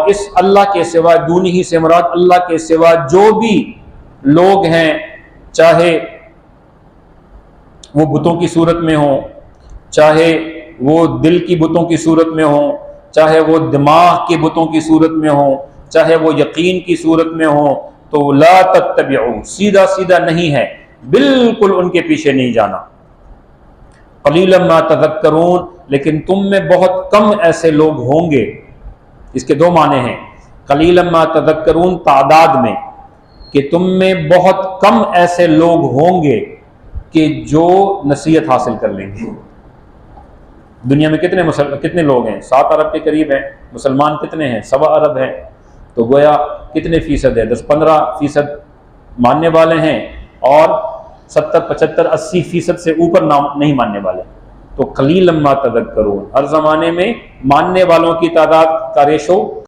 اس اللہ کے سوا، دون ہی سے مراد اللہ کے سوا جو بھی لوگ ہیں، چاہے وہ بتوں کی صورت میں ہوں، چاہے وہ دل کی بتوں کی صورت میں ہوں، چاہے وہ دماغ کے بتوں کی صورت میں ہوں، چاہے وہ یقین کی صورت میں ہوں، تو لا تتبعوا، سیدھا سیدھا نہیں ہے، بالکل ان کے پیچھے نہیں جانا۔ قلیلا ما تذکرون، لیکن تم میں بہت کم ایسے لوگ ہوں گے۔ اس کے دو معنی ہیں، قلیلا ما تذکرون تعداد میں، کہ تم میں بہت کم ایسے لوگ ہوں گے کہ جو نصیحت حاصل کر لیں گے۔ دنیا میں کتنے لوگ ہیں؟ 7 ارب کے قریب ہیں۔ مسلمان کتنے ہیں؟ 1.25 ارب ہیں۔ تو گویا کتنے فیصد ہے؟ 10-15% ماننے والے ہیں، اور 70-75-80% سے اوپر نہیں ماننے والے۔ تو قلیلا ما تذکرون، ہر زمانے میں ماننے والوں کی تعداد کا ریشو